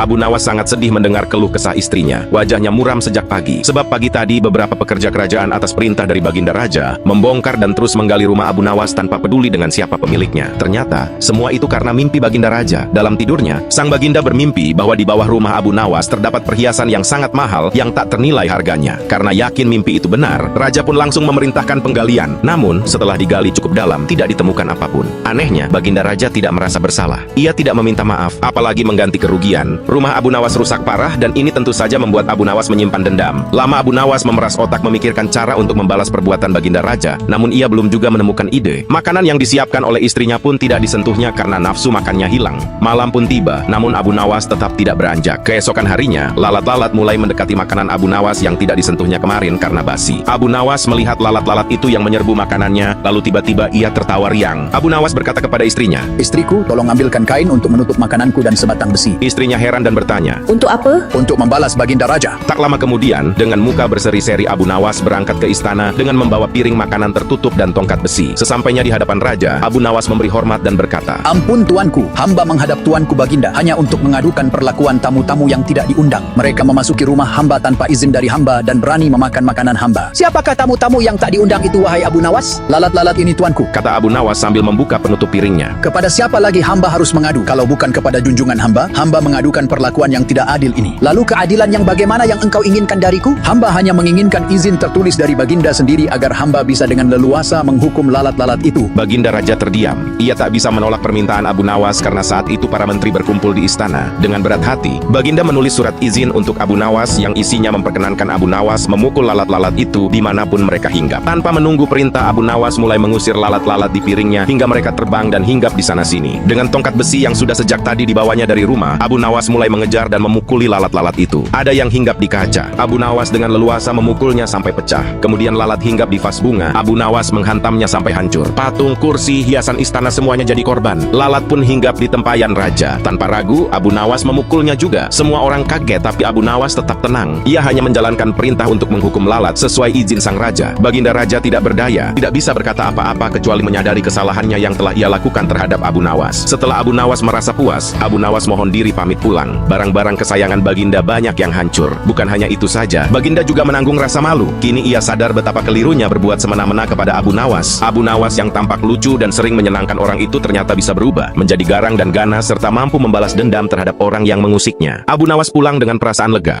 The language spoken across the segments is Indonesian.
Abu Nawas sangat sedih mendengar keluh kesah istrinya. Wajahnya muram sejak pagi. Sebab pagi tadi beberapa pekerja kerajaan atas perintah dari Baginda Raja membongkar dan terus menggali rumah Abu Nawas tanpa peduli dengan siapa pemiliknya. Ternyata, semua itu karena mimpi Baginda Raja. Dalam tidurnya, sang Baginda bermimpi bahwa di bawah rumah Abu Nawas terdapat perhiasan yang sangat mahal yang tak ternilai harganya. Karena yakin mimpi itu benar, Raja pun langsung memerintahkan penggalian. Namun, setelah digali cukup dalam, tidak ditemukan apapun. Anehnya, Baginda Raja tidak merasa bersalah. Ia tidak meminta maaf, apalagi mengganti kerugian. Rumah Abu Nawas rusak parah dan ini tentu saja membuat Abu Nawas menyimpan dendam. Lama Abu Nawas memeras otak memikirkan cara untuk membalas perbuatan Baginda Raja, namun ia belum juga menemukan ide. Makanan yang disiapkan oleh istrinya pun tidak disentuhnya karena nafsu makannya hilang. Malam pun tiba, namun Abu Nawas tetap tidak beranjak. Keesokan harinya, lalat-lalat mulai mendekati makanan Abu Nawas yang tidak disentuhnya kemarin karena basi. Abu Nawas melihat lalat-lalat itu yang menyerbu makanannya, lalu tiba-tiba ia tertawa riang. Abu Nawas berkata kepada istrinya, "Istriku, tolong ambilkan kain untuk menutup makananku dan sebatang besi." Istrinya heran dan bertanya, Untuk apa? "Untuk membalas Baginda Raja." tak lama kemudian, dengan muka berseri-seri Abu Nawas berangkat ke istana dengan membawa piring makanan tertutup dan tongkat besi. Sesampainya di hadapan Raja, Abu Nawas memberi hormat dan berkata, "Ampun tuanku, hamba menghadap tuanku Baginda hanya untuk mengadukan perlakuan tamu-tamu yang tidak diundang. Mereka memasuki rumah hamba tanpa izin dari hamba dan berani memakan makanan hamba." Siapakah tamu-tamu yang tak diundang itu, wahai Abu Nawas? "Lalat-lalat ini tuanku." kata Abu Nawas sambil membuka penutup piringnya. "Kepada siapa lagi hamba harus mengadu? Kalau bukan kepada junjungan hamba, hamba mengadukan perlakuan yang tidak adil ini." Lalu keadilan yang bagaimana yang engkau inginkan dariku? "Hamba hanya menginginkan izin tertulis dari Baginda sendiri agar hamba bisa dengan leluasa menghukum lalat-lalat itu." Baginda Raja terdiam. Ia tak bisa menolak permintaan Abu Nawas karena saat itu para menteri berkumpul di istana. Dengan berat hati, Baginda menulis surat izin untuk Abu Nawas yang isinya memperkenankan Abu Nawas memukul lalat-lalat itu dimanapun mereka hinggap. Tanpa menunggu perintah, Abu Nawas mulai mengusir lalat-lalat di piringnya hingga mereka terbang dan hinggap di sana-sini. Dengan tongkat besi yang sudah sejak tadi dibawanya dari rumah, Abu Nawas mulai mengejar dan memukuli lalat-lalat itu. Ada yang hinggap di kaca. Abu Nawas dengan leluasa memukulnya sampai pecah. Kemudian lalat hinggap di vas bunga. Abu Nawas menghantamnya sampai hancur. Patung, kursi, hiasan istana semuanya jadi korban. Lalat pun hinggap di tempayan raja. Tanpa ragu, Abu Nawas memukulnya juga. Semua orang kaget, tapi Abu Nawas tetap tenang. Ia hanya menjalankan perintah untuk menghukum lalat sesuai izin sang raja. Baginda Raja tidak berdaya, tidak bisa berkata apa-apa kecuali menyadari kesalahannya yang telah ia lakukan terhadap Abu Nawas. Setelah Abu Nawas merasa puas, Abu Nawas mohon diri pamit pulang. Barang-barang kesayangan Baginda banyak yang hancur. Bukan hanya itu saja, Baginda juga menanggung rasa malu. Kini ia sadar betapa kelirunya berbuat semena-mena kepada Abu Nawas. Abu Nawas yang tampak lucu dan sering menyenangkan orang itu ternyata bisa berubah menjadi garang dan ganas serta mampu membalas dendam terhadap orang yang mengusiknya. Abu Nawas pulang dengan perasaan lega.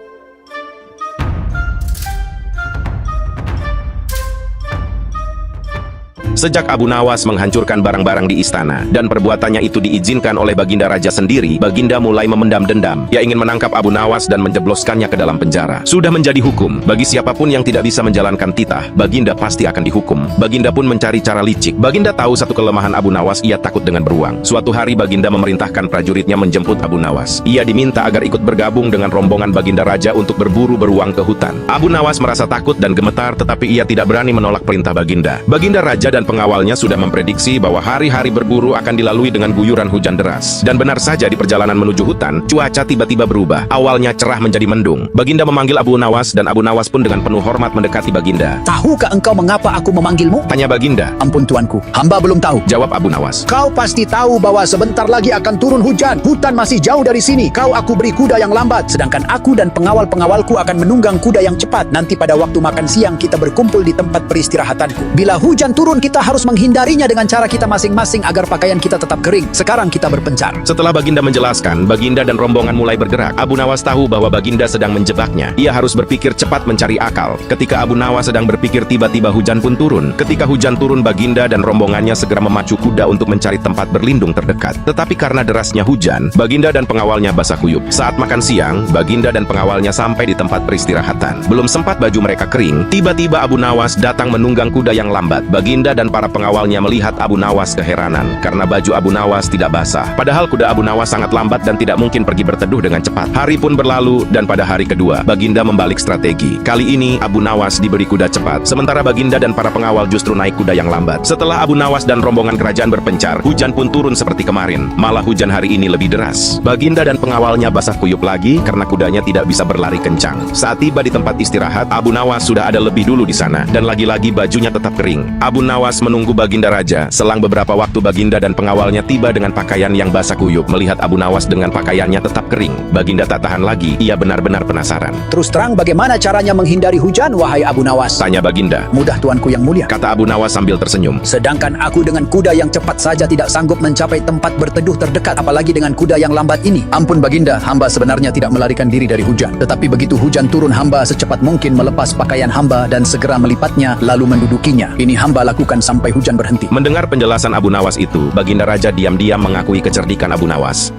Sejak Abu Nawas menghancurkan barang-barang di istana, dan perbuatannya itu diizinkan oleh Baginda Raja sendiri, Baginda mulai memendam dendam. Ia ingin menangkap Abu Nawas dan menjebloskannya ke dalam penjara. Sudah menjadi hukum, bagi siapapun yang tidak bisa menjalankan titah, Baginda pasti akan dihukum. Baginda pun mencari cara licik. Baginda tahu satu kelemahan Abu Nawas, ia takut dengan beruang. Suatu hari Baginda memerintahkan prajuritnya menjemput Abu Nawas. Ia diminta agar ikut bergabung dengan rombongan Baginda Raja untuk berburu beruang ke hutan. Abu Nawas merasa takut dan gemetar, tetapi ia tidak berani menolak perintah Baginda. Baginda Raja dan pengawalnya sudah memprediksi bahwa hari-hari berburu akan dilalui dengan guyuran hujan deras. Dan benar saja di perjalanan menuju hutan, cuaca tiba-tiba berubah. Awalnya cerah menjadi mendung. Baginda memanggil Abu Nawas dan Abu Nawas pun dengan penuh hormat mendekati Baginda. Tahukah engkau mengapa aku memanggilmu? Tanya Baginda. "Ampun tuanku, hamba belum tahu." Jawab Abu Nawas. Kau pasti tahu bahwa sebentar lagi akan turun hujan. Hutan masih jauh dari sini. Kau aku beri kuda yang lambat, sedangkan aku dan pengawal-pengawalku akan menunggang kuda yang cepat. Nanti pada waktu makan siang kita berkumpul di tempat peristirahatanku. Bila hujan turun, kita harus menghindarinya dengan cara kita masing-masing agar pakaian kita tetap kering. Sekarang kita berpencar. Setelah Baginda menjelaskan, Baginda dan rombongan mulai bergerak. Abu Nawas tahu bahwa Baginda sedang menjebaknya. Ia harus berpikir cepat mencari akal. Ketika Abu Nawas sedang berpikir, tiba-tiba hujan pun turun. Ketika hujan turun, Baginda dan rombongannya segera memacu kuda untuk mencari tempat berlindung terdekat. Tetapi karena derasnya hujan, Baginda dan pengawalnya basah kuyup. Saat makan siang, Baginda dan pengawalnya sampai di tempat peristirahatan. Belum sempat baju mereka kering, tiba-tiba Abu Nawas datang menunggang kuda yang lambat. Baginda dan para pengawalnya melihat Abu Nawas keheranan karena baju Abu Nawas tidak basah. Padahal kuda Abu Nawas sangat lambat dan tidak mungkin pergi berteduh dengan cepat. Hari pun berlalu dan pada hari kedua, Baginda membalik strategi. Kali ini Abu Nawas diberi kuda cepat, sementara Baginda dan para pengawal justru naik kuda yang lambat. Setelah Abu Nawas dan rombongan kerajaan berpencar, hujan pun turun seperti kemarin. Malah hujan hari ini lebih deras. Baginda dan pengawalnya basah kuyup lagi karena kudanya tidak bisa berlari kencang. Saat tiba di tempat istirahat, Abu Nawas sudah ada lebih dulu di sana dan lagi-lagi bajunya tetap kering. Abu Nawas Nawas menunggu Baginda Raja. Selang beberapa waktu Baginda dan pengawalnya tiba dengan pakaian yang basah kuyup. Melihat Abu Nawas dengan pakaiannya tetap kering, Baginda tak tahan lagi. Ia benar-benar penasaran. Terus terang bagaimana caranya menghindari hujan, wahai Abu Nawas? Tanya Baginda. Mudah tuanku yang mulia, Kata Abu Nawas sambil tersenyum. sedangkan aku dengan kuda yang cepat saja tidak sanggup mencapai tempat berteduh terdekat, apalagi dengan kuda yang lambat ini. Ampun Baginda, hamba sebenarnya tidak melarikan diri dari hujan. Tetapi begitu hujan turun, hamba secepat mungkin melepas pakaian hamba dan segera melipatnya lalu mendudukinya. Ini hamba lakukan sampai hujan berhenti. Mendengar penjelasan Abu Nawas itu, Baginda Raja diam-diam mengakui kecerdikan Abu Nawas.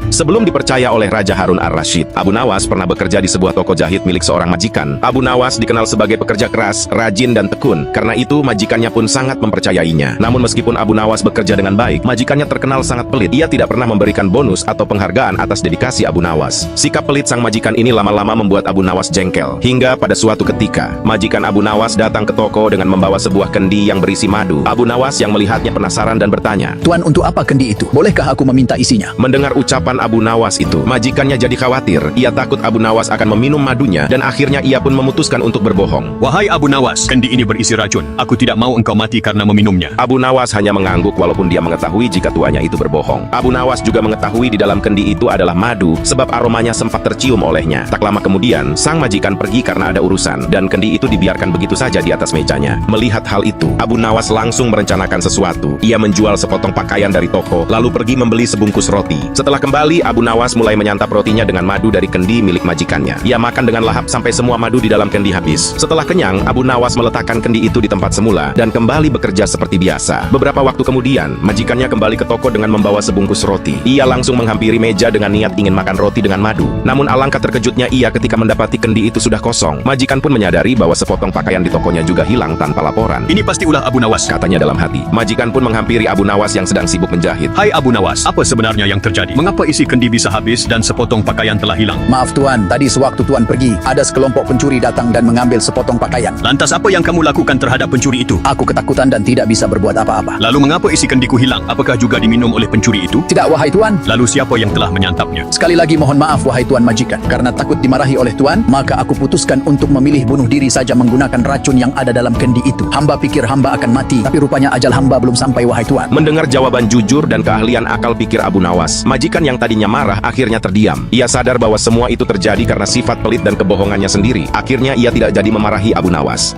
Sebelum dipercaya oleh Raja Harun al-Rashid, Abu Nawas pernah bekerja di sebuah toko jahit milik seorang majikan. Abu Nawas dikenal sebagai pekerja keras, rajin dan tekun. Karena itu majikannya pun sangat mempercayainya. Namun meskipun Abu Nawas bekerja dengan baik, majikannya terkenal sangat pelit. Ia tidak pernah memberikan bonus atau penghargaan atas dedikasi Abu Nawas. Sikap pelit sang majikan ini lama-lama membuat Abu Nawas jengkel. Hingga pada suatu ketika, majikan Abu Nawas datang ke toko dengan membawa sebuah kendi yang berisi madu. Abu Nawas yang melihatnya penasaran dan bertanya, Tuan, untuk apa kendi itu? Bolehkah aku meminta isinya? Mendengar ucapan Abu Nawas itu, majikannya jadi khawatir. Ia takut Abu Nawas akan meminum madunya dan akhirnya ia pun memutuskan untuk berbohong. Wahai Abu Nawas, kendi ini berisi racun. Aku tidak mau engkau mati karena meminumnya. Abu Nawas hanya mengangguk walaupun dia mengetahui jika tuanya itu berbohong. Abu Nawas juga mengetahui di dalam kendi itu adalah madu sebab aromanya sempat tercium olehnya. Tak lama kemudian, sang majikan pergi karena ada urusan dan kendi itu dibiarkan begitu saja di atas mejanya. Melihat hal itu, Abu Nawas langsung merencanakan sesuatu. Ia menjual sepotong pakaian dari toko lalu pergi membeli sebungkus roti. Setelah kembali, Abu Nawas mulai menyantap rotinya dengan madu dari kendi milik majikannya. Ia makan dengan lahap sampai semua madu di dalam kendi habis. Setelah kenyang, Abu Nawas meletakkan kendi itu di tempat semula dan kembali bekerja seperti biasa. Beberapa waktu kemudian, majikannya kembali ke toko dengan membawa sebungkus roti. Ia langsung menghampiri meja dengan niat ingin makan roti dengan madu. Namun alangkah terkejutnya ia ketika mendapati kendi itu sudah kosong. Majikan pun menyadari bahwa sepotong pakaian di tokonya juga hilang tanpa laporan. Ini pasti ulah Abu Nawas, Katanya dalam hati. Majikan pun menghampiri Abu Nawas yang sedang sibuk menjahit. Hai Abu Nawas, apa sebenarnya yang terjadi? Mengapa isi kendi bisa habis dan sepotong pakaian telah hilang? Maaf Tuan, tadi sewaktu Tuan pergi, ada sekelompok pencuri datang dan mengambil sepotong pakaian. Lantas apa yang kamu lakukan terhadap pencuri itu? Aku ketakutan dan tidak bisa berbuat apa-apa. Lalu mengapa isi kendiku hilang? Apakah juga diminum oleh pencuri itu? Tidak wahai Tuan. Lalu siapa yang telah menyantapnya? Sekali lagi mohon maaf wahai Tuan majikan. Karena takut dimarahi oleh Tuan, maka aku putuskan untuk memilih bunuh diri saja menggunakan racun yang ada dalam kendi itu. Hamba pikir hamba akan mati, tapi rupanya ajal hamba belum sampai wahai Tuan. Mendengar jawaban jujur dan keahlian akal pikir Abu Nawas, majikan yang tadinya marah akhirnya terdiam. Ia sadar bahwa semua itu terjadi karena sifat pelit dan kebohongannya sendiri. Akhirnya ia tidak jadi memarahi Abu Nawas.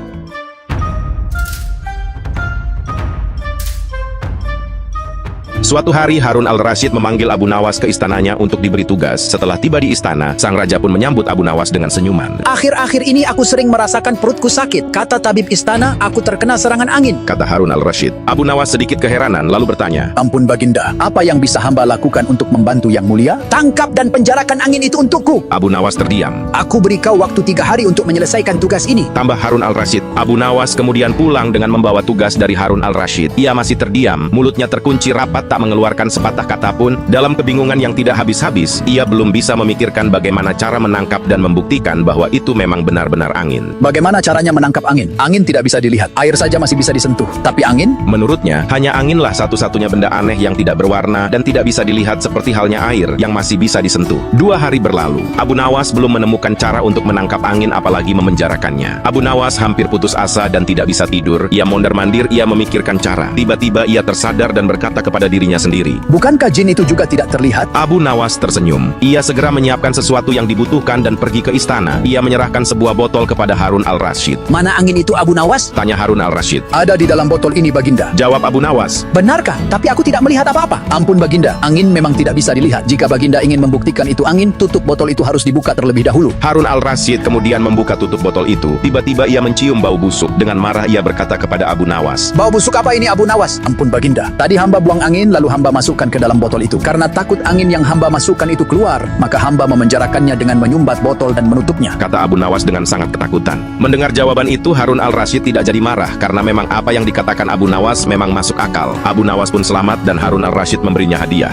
Suatu hari Harun al-Rashid memanggil Abu Nawas ke istananya untuk diberi tugas. Setelah tiba di istana, sang raja pun menyambut Abu Nawas dengan senyuman. Akhir-akhir ini aku sering merasakan perutku sakit. Kata tabib istana, aku terkena serangan angin. Kata Harun al-Rashid. Abu Nawas sedikit keheranan lalu bertanya, Ampun Baginda, apa yang bisa hamba lakukan untuk membantu yang mulia? Tangkap dan penjarakan angin itu untukku. Abu Nawas terdiam. Aku beri kau waktu 3 hari untuk menyelesaikan tugas ini. Tambah Harun al-Rashid. Abu Nawas kemudian pulang dengan membawa tugas dari Harun al-Rashid. Ia masih terdiam, mulutnya terkunci rapat tak mengeluarkan sepatah kata pun. Dalam kebingungan yang tidak habis-habis, ia belum bisa memikirkan bagaimana cara menangkap dan membuktikan bahwa itu memang benar-benar angin. Bagaimana caranya menangkap angin? Angin tidak bisa dilihat, air saja masih bisa disentuh. Tapi angin? Menurutnya, hanya anginlah satu-satunya benda aneh yang tidak berwarna dan tidak bisa dilihat seperti halnya air yang masih bisa disentuh. 2 hari berlalu, Abu Nawas belum menemukan cara untuk menangkap angin apalagi memenjarakannya. Abu Nawas hampir putus asa dan tidak bisa tidur. Ia mondar-mandir, ia memikirkan cara. Tiba-tiba ia tersadar dan berkata kepada dirinya sendiri, Bukankah jin itu juga tidak terlihat? Abu Nawas tersenyum. Ia segera menyiapkan sesuatu yang dibutuhkan dan pergi ke istana. Ia menyerahkan sebuah botol kepada Harun al-Rashid. Mana angin itu Abu Nawas? Tanya Harun al-Rashid. Ada di dalam botol ini Baginda. Jawab Abu Nawas. Benarkah? Tapi aku tidak melihat apa-apa. Ampun Baginda, angin memang tidak bisa dilihat. Jika Baginda ingin membuktikan itu angin, tutup botol itu harus dibuka terlebih dahulu. Harun al-Rashid kemudian membuka tutup botol itu. Tiba-tiba ia mencium bau busuk. Dengan marah ia berkata kepada Abu Nawas, Bau busuk apa ini Abu Nawas? Ampun Baginda, tadi hamba buang angin lalu hamba masukkan ke dalam botol itu. Karena takut angin yang hamba masukkan itu keluar, maka hamba memenjarakannya dengan menyumbat botol dan menutupnya. kata Abu Nawas dengan sangat ketakutan. Mendengar jawaban itu, Harun al-Rashid tidak jadi marah karena memang apa yang dikatakan Abu Nawas memang masuk akal. Abu Nawas pun selamat dan Harun al-Rashid memberinya hadiah.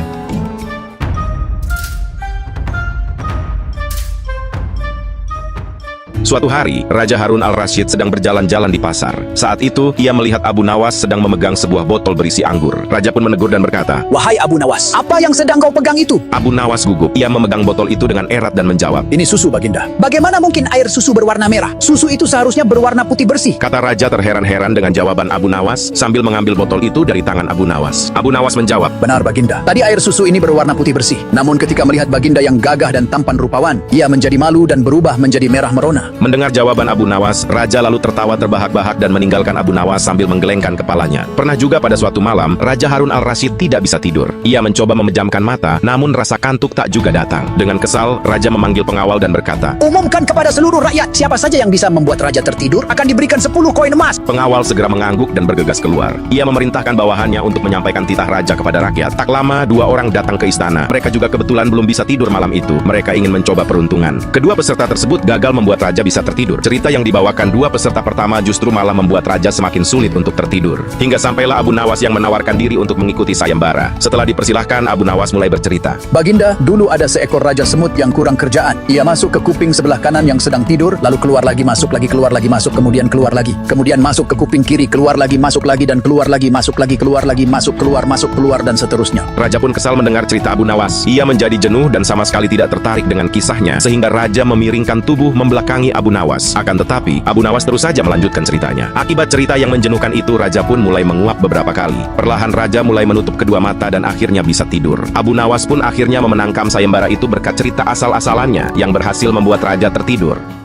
Suatu hari, Raja Harun al-Rasyid sedang berjalan-jalan di pasar. Saat itu, ia melihat Abu Nawas sedang memegang sebuah botol berisi anggur. Raja pun menegur dan berkata, Wahai Abu Nawas, apa yang sedang kau pegang itu? Abu Nawas gugup. Ia memegang botol itu dengan erat dan menjawab, Ini susu, Baginda. Bagaimana mungkin air susu berwarna merah? Susu itu seharusnya berwarna putih bersih. kata Raja terheran-heran dengan jawaban Abu Nawas sambil mengambil botol itu dari tangan Abu Nawas. Abu Nawas menjawab, Benar, Baginda. Tadi air susu ini berwarna putih bersih. Namun ketika melihat Baginda yang gagah dan tampan rupawan, ia menjadi malu dan berubah menjadi merah merona. Mendengar jawaban Abu Nawas, Raja lalu tertawa terbahak-bahak dan meninggalkan Abu Nawas sambil menggelengkan kepalanya. Pernah juga pada suatu malam, Raja Harun al-Rasyid tidak bisa tidur. Ia mencoba memejamkan mata, namun rasa kantuk tak juga datang. Dengan kesal, Raja memanggil pengawal dan berkata, Umumkan kepada seluruh rakyat, siapa saja yang bisa membuat raja tertidur akan diberikan 10 koin emas. Pengawal segera mengangguk dan bergegas keluar. Ia memerintahkan bawahannya untuk menyampaikan titah raja kepada rakyat. Tak lama, 2 orang datang ke istana. Mereka juga kebetulan belum bisa tidur malam itu. Mereka ingin mencoba peruntungan. Kedua peserta tersebut gagal membuat raja bisa tertidur. Cerita yang dibawakan 2 peserta pertama justru malah membuat raja semakin sulit untuk tertidur. Hingga sampailah Abu Nawas yang menawarkan diri untuk mengikuti sayembara. Setelah dipersilahkan, Abu Nawas mulai bercerita. Baginda, dulu ada seekor raja semut yang kurang kerjaan. Ia masuk ke kuping sebelah kanan yang sedang tidur, lalu keluar lagi, masuk lagi, keluar lagi, masuk, kemudian keluar lagi. Kemudian masuk ke kuping kiri, keluar lagi, masuk lagi, dan keluar lagi, masuk lagi, keluar lagi, masuk, keluar, dan seterusnya. Raja pun kesal mendengar cerita Abu Nawas. Ia menjadi jenuh dan sama sekali tidak tertarik dengan kisahnya, sehingga Raja memiringkan tubuh membelakangi Abu Nawas. Akan tetapi, Abu Nawas terus saja melanjutkan ceritanya. Akibat cerita yang menjenuhkan itu, Raja pun mulai menguap beberapa kali. Perlahan Raja mulai menutup kedua mata dan akhirnya bisa tidur. Abu Nawas pun akhirnya memenangkan sayembara itu berkat cerita asal-asalannya yang berhasil membuat Raja tertidur.